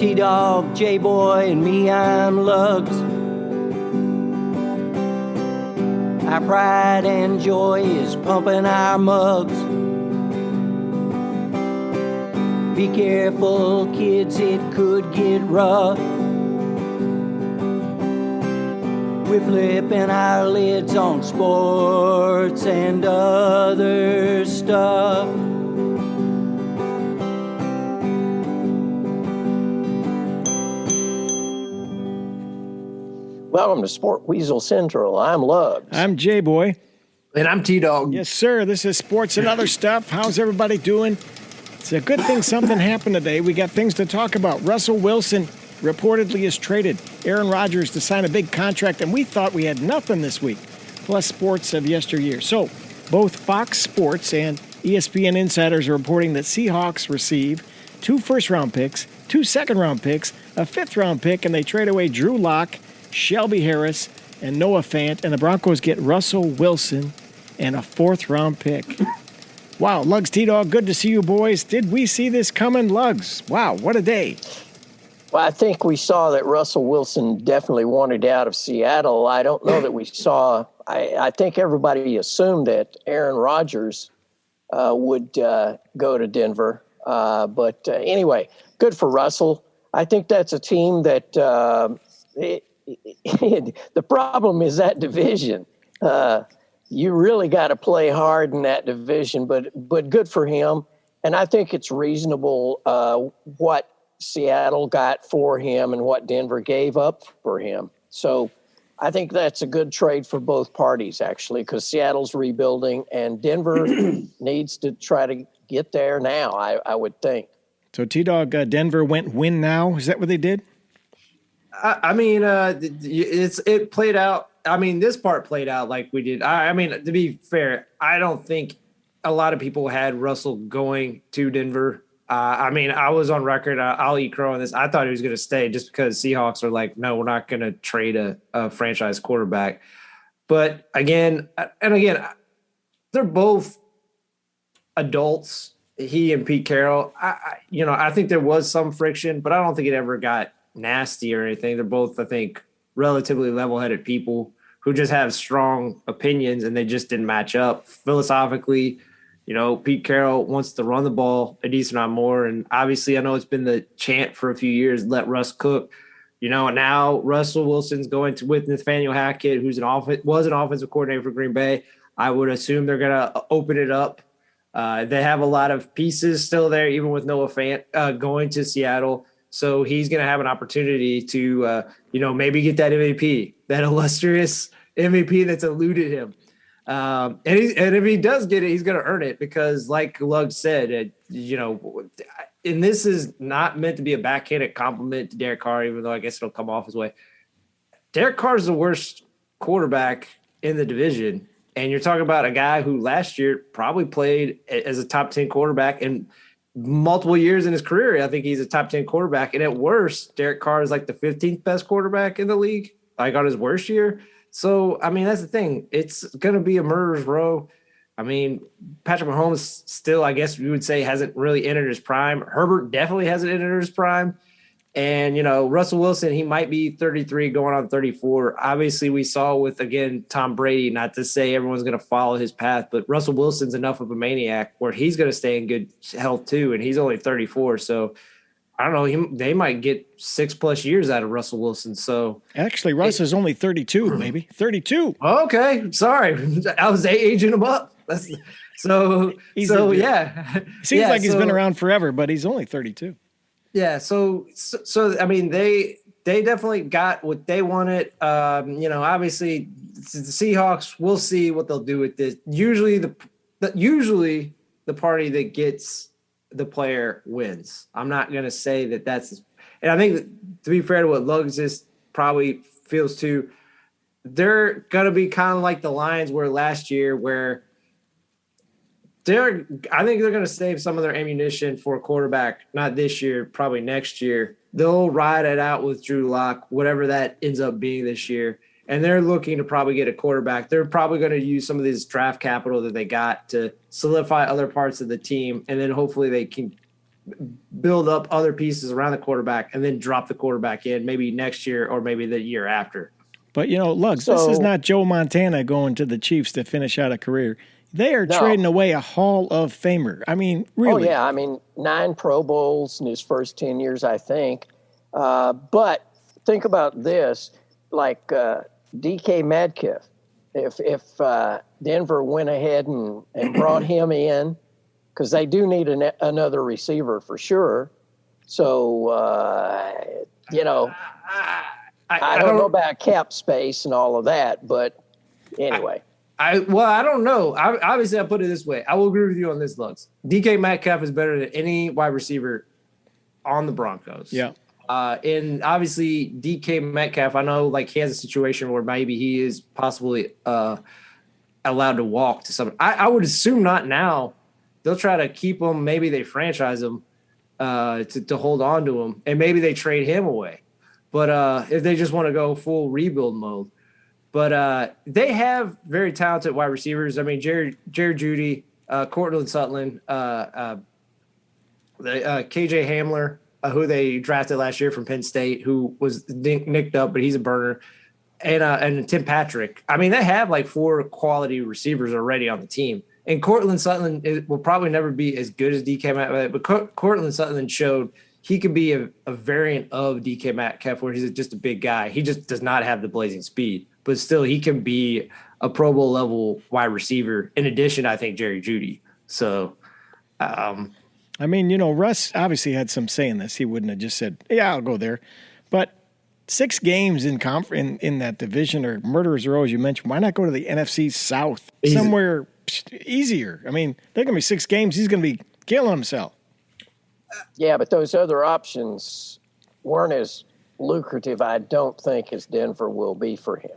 T-Dog, J-Boy, and me, I'm Lugs. Our pride and joy is pumping our mugs. Be careful, kids, it could get rough. We're flipping our lids on sports and other stuff. Welcome to Sport Weasel Central. I'm Lugs. I'm J-Boy. And I'm T-Dog. Yes, sir. This is Sports and Other Stuff. How's everybody doing? It's a good thing something happened today. We got things to talk about. Russell Wilson reportedly is traded. Aaron Rodgers to sign a big contract, and we thought we had nothing this week, plus sports of yesteryear. So both Fox Sports and ESPN insiders are reporting that Seahawks receive 2 first-round picks, 2 second-round picks, a 5th-round pick, and they trade away Drew Lock, Shelby Harris, and Noah Fant, and the Broncos get Russell Wilson and a 4th-round pick. Wow, Lugs, T-Dog, good to see you boys. Did we see this coming, Lugs? Wow, what a day. Well, I think we saw that Russell Wilson definitely wanted out of Seattle. I don't know that we saw – I think everybody assumed that Aaron Rodgers would go to Denver. But anyway, good for Russell. I think that's a team that the problem is that division. You really got to play hard in that division, but good for him. And I think it's reasonable what Seattle got for him and what Denver gave up for him. So I think that's a good trade for both parties, actually, because Seattle's rebuilding and Denver needs to try to get there now, I would think. So T-Dog, Denver went win now. Is that what they did? It played out. I mean, this part played out like we did. I mean, to be fair, I don't think a lot of people had Russell going to Denver. I mean, I was on record. I'll eat crow on this. I thought he was going to stay just because Seahawks are like, no, we're not going to trade a franchise quarterback. But again, they're both adults. He and Pete Carroll. I think there was some friction, but I don't think it ever got nasty or anything. They're both, I think, relatively level-headed people who just have strong opinions, and they just didn't match up philosophically. Pete Carroll wants to run the ball a decent amount more, and obviously I know it's been the chant for a few years, let Russ cook. Now Russell Wilson's going with Nathaniel Hackett, who's was an offensive coordinator for Green Bay. I would assume they're going to open it up. They have a lot of pieces still there, even with Noah Fant going to Seattle. So he's going to have an opportunity to, maybe get that MVP, that illustrious MVP that's eluded him. And if he does get it, he's going to earn it because, like Lug said, and this is not meant to be a backhanded compliment to Derek Carr, even though I guess it'll come off his way. Derek Carr is the worst quarterback in the division. And you're talking about a guy who last year probably played as a top 10 quarterback and multiple years in his career. I think he's a top 10 quarterback. And at worst, Derek Carr is like the 15th best quarterback in the league, like on his worst year. So, I mean, that's the thing. It's going to be a murderer's row. I mean, Patrick Mahomes still, I guess you would say, hasn't really entered his prime. Herbert definitely hasn't entered his prime. And, Russell Wilson, he might be 33 going on 34. Obviously, we saw with, again, Tom Brady, not to say everyone's going to follow his path, but Russell Wilson's enough of a maniac where he's going to stay in good health too, and he's only 34. So, I don't know, they might get 6+ years out of Russell Wilson. So actually, Russ is only 32, maybe 32. Okay, sorry, I was aging him up. Yeah. Seems like he's been around forever, but he's only 32. Yeah, so I mean, they definitely got what they wanted. Obviously, the Seahawks. We'll see what they'll do with this. Usually, the party that gets the player wins. I'm not going to say that that's – and I think that, to be fair to what Lugs just probably feels too, they're going to be kind of like the Lions were last year where I think they're going to save some of their ammunition for a quarterback, not this year, probably next year. They'll ride it out with Drew Lock, whatever that ends up being this year. And they're looking to probably get a quarterback. They're probably going to use some of this draft capital that they got to solidify other parts of the team. And then hopefully they can build up other pieces around the quarterback and then drop the quarterback in maybe next year or maybe the year after. But, Lugs, this is not Joe Montana going to the Chiefs to finish out a career. They are trading away a Hall of Famer. I mean, really. Oh, yeah. I mean, 9 Pro Bowls in his first 10 years, I think. But think about this, like DK Metcalf. If Denver went ahead and brought him in, because they do need another receiver for sure. So, I don't know about cap space and all of that, but anyway. I don't know. Obviously, I put it this way. I will agree with you on this, Lux. DK Metcalf is better than any wide receiver on the Broncos. Yeah. And obviously, DK Metcalf, I know like he has a situation where maybe he is possibly allowed to walk to some. I would assume not now. They'll try to keep him. Maybe they franchise him to hold on to him, and maybe they trade him away. But if they just want to go full rebuild mode. But they have very talented wide receivers. I mean, Jared Jeudy, Cortland Sutton, KJ Hamler, who they drafted last year from Penn State, who was nicked up, but he's a burner, and Tim Patrick. I mean, they have like 4 quality receivers already on the team. And Cortland Sutton will probably never be as good as DK Metcalf, but Cortland Sutton showed he could be a variant of DK Metcalf, where he's just a big guy. He just does not have the blazing speed, but still he can be a Pro Bowl level wide receiver. In addition, I think Jerry Jeudy. So, I mean, Russ obviously had some say in this. He wouldn't have just said, "Yeah, I'll go there." But 6 games in that division or murderers row, as you mentioned. Why not go to the NFC South somewhere easier? I mean, they're going to be 6 games. He's going to be killing himself. Yeah, but those other options weren't as lucrative, I don't think, as Denver will be for him.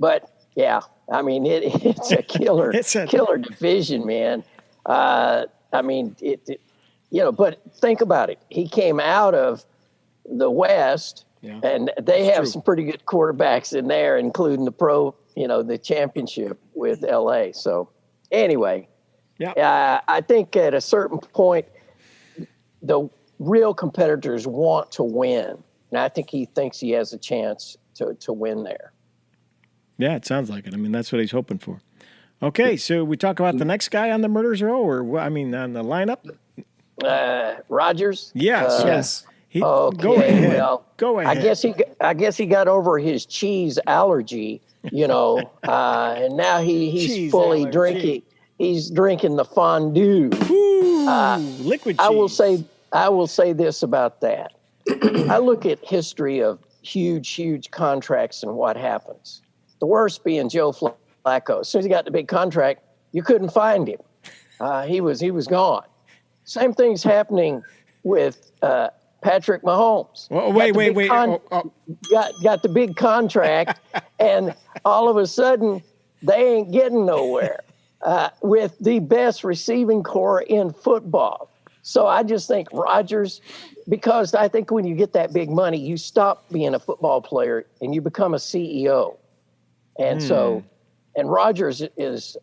But yeah, I mean, it's a killer, killer division, man. I mean, but think about it. He came out of the West, and they have some pretty good quarterbacks in there, including the championship with LA. So anyway, I think at a certain point, the real competitors want to win. And I think he thinks he has a chance to win there. Yeah, it sounds like it. I mean, that's what he's hoping for. Okay, so we talk about the next guy on the murderers row, or on the lineup? Rodgers? Yes. Okay, go ahead. Well, go ahead. I guess he got over his cheese allergy, and now he's fully drinking. He's drinking the fondue. Ooh, liquid cheese. I will say this about that. I look at history of huge contracts and what happens. The worst being Joe Flacco. As soon as he got the big contract, you couldn't find him. He was gone. Same thing's happening with Patrick Mahomes. Well, wait. Got the big contract, and all of a sudden, they ain't getting nowhere with the best receiving core in football. So I just think Rodgers, because I think when you get that big money, you stop being a football player and you become a CEO. And and Rodgers is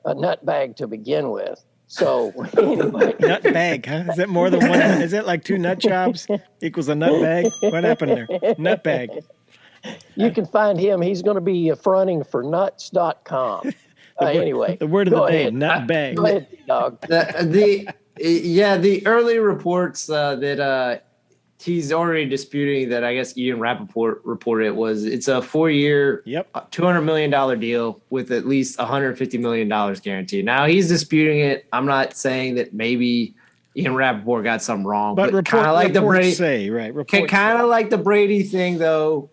a nutbag to begin with. So anyway. Nutbag, huh? Is that more than one? Is it like 2 nut jobs equals a nutbag? What happened there? Nutbag. You can find him. He's going to be fronting for nuts.com. Anyway. The word of the day, nutbag. Go ahead, dog. The early reports that he's already disputing that I guess Ian Rappaport reported it's a 4-year, $200 million deal with at least $150 million guaranteed. Now he's disputing it. I'm not saying that maybe Ian Rappaport got something wrong, but kind of like the Brady like the Brady thing though.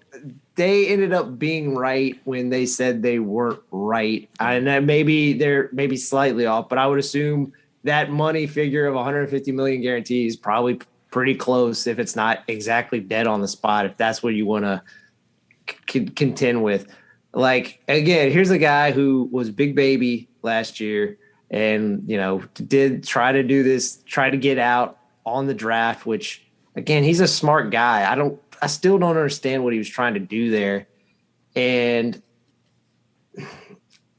They ended up being right when they said they weren't right. And then they're maybe slightly off, but I would assume that money figure of 150 million guarantee is probably pretty close if it's not exactly dead on the spot, if that's what you want to contend with. Like, again, here's a guy who was big baby last year and, did try to do this, try to get out on the draft, which, again, he's a smart guy. I still don't understand what he was trying to do there. And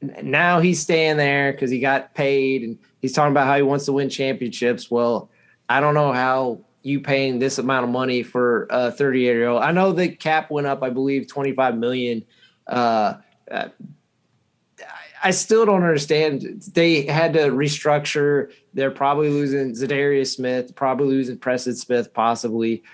now he's staying there because he got paid, and he's talking about how he wants to win championships. Well, I don't know how you paying this amount of money for a 38-year-old. I know the cap went up, I believe, $25 million. I still don't understand. They had to restructure. They're probably losing Zadarius Smith, probably losing Preston Smith, possibly.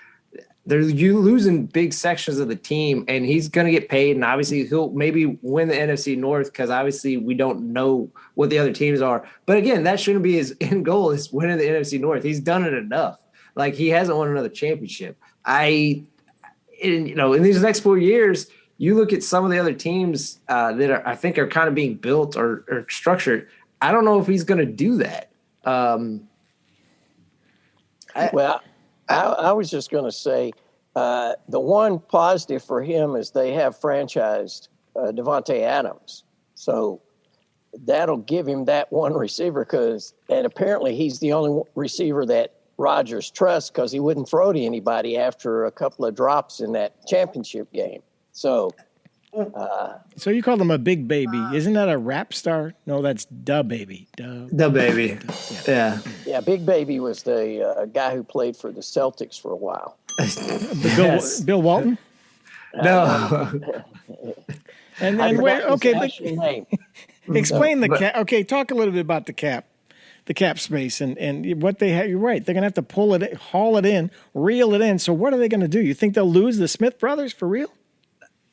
You losing big sections of the team, and he's going to get paid. And obviously, he'll maybe win the NFC North because obviously we don't know what the other teams are. But again, that shouldn't be his end goal, is winning the NFC North. He's done it enough. Like, he hasn't won another championship. In these next 4 years, you look at some of the other teams that I think are kind of being built or structured. I don't know if he's going to do that. I was just going to say the one positive for him is they have franchised Devontae Adams. So that'll give him that one receiver and apparently he's the only receiver that Rodgers trusts because he wouldn't throw to anybody after a couple of drops in that championship game. So you call him a big baby. Isn't that a rap star? No, that's Da Baby. The baby. Yeah. Yeah, Big Baby was the guy who played for the Celtics for a while. Yes. Bill Walton? No. And wait, okay, but name. explain the cap. Okay, talk a little bit about the cap space and what they have. You're right. They're going to have to haul it in, reel it in. So what are they going to do? You think they'll lose the Smith brothers for real?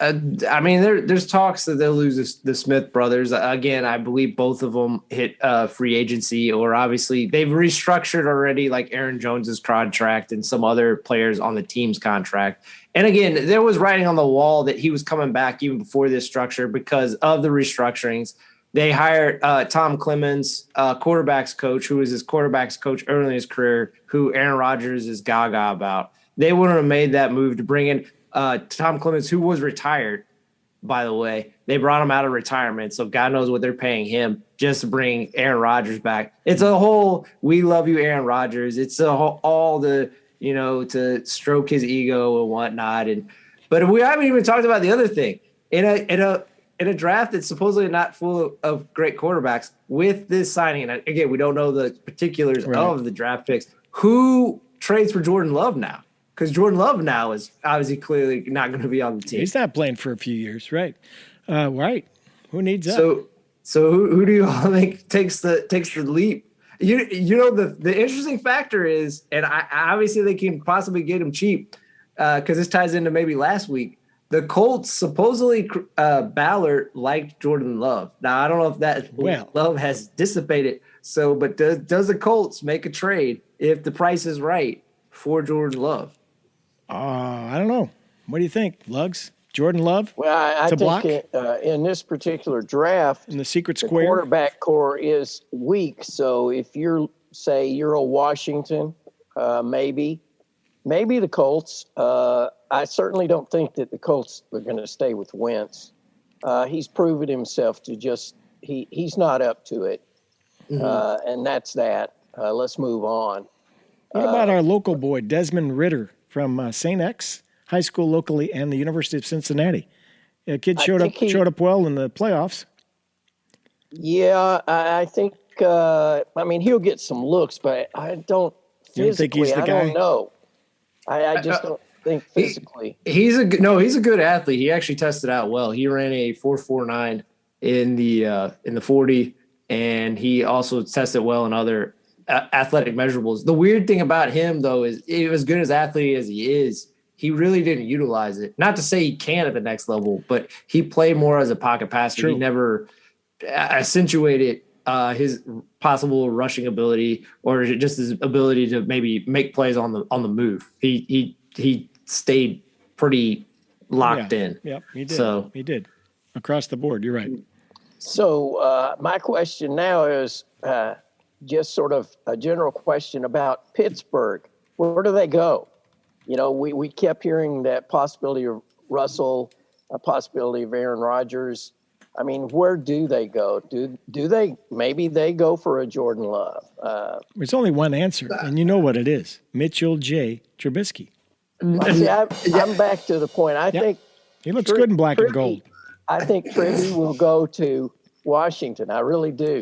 I mean, there's talks that they'll lose the Smith brothers. Again, I believe both of them hit free agency, or obviously they've restructured already, like Aaron Jones's contract and some other players on the team's contract. And again, there was writing on the wall that he was coming back even before this structure because of the restructurings. They hired Tom Clemens, quarterback's coach, who was his quarterback's coach early in his career, who Aaron Rodgers is gaga about. They wouldn't have made that move to bring in Tom Clemens, who was retired, by the way. They brought him out of retirement, so God knows what they're paying him just to bring Aaron Rodgers back. It's a whole "we love you, Aaron Rodgers." It's a whole, all the to stroke his ego and whatnot. But we haven't even talked about the other thing in a draft that's supposedly not full of great quarterbacks. With this signing, and again, we don't know the particulars of the draft picks. Who trades for Jordan Love now? Because Jordan Love now is obviously clearly not going to be on the team. He's not playing for a few years, right? Right. Who needs that? So who do you all think takes the leap? The interesting factor is, and obviously they can possibly get him cheap because this ties into maybe last week. The Colts supposedly Ballard liked Jordan Love. Now I don't know if that love has dissipated. So, but does the Colts make a trade if the price is right for Jordan Love? I don't know. What do you think, Lugs? Jordan Love? Well, I think in this particular draft, in the secret the square, quarterback core is weak. So if you're a Washington, maybe the Colts. I certainly don't think that the Colts are going to stay with Wentz. He's proven himself to he's not up to it. And that's that. Let's move on. What about our local boy, Desmond Ritter from St. X High School locally and the University of Cincinnati? A kid showed up well in the playoffs. Yeah, I think, he'll get some looks, but I don't think he's the guy? I don't know. I just don't think physically. He's a good athlete. He actually tested out well. He ran a 4.49 in the 40, and he also tested well in other athletic measurables. The weird thing about him, though, is as good as athlete as he is, he really didn't utilize it. Not to say he can at the next level, but he played more as a pocket passer. True. He never accentuated his possible rushing ability or just his ability to maybe make plays on the move. He stayed pretty locked in. Yep, he did. So he did across the board. You're right. So my question now is just sort of a general question about Pittsburgh. Where do they go? We kept hearing that possibility of Russell, a possibility of Aaron Rodgers. I mean, where do they go? Do they maybe they go for a Jordan Love? There's only one answer, and you know what it is: Mitchell J. Trubisky. See, I'm back to the point. I think he looks good in black and gold. I think Tribby will go to Washington. I really do.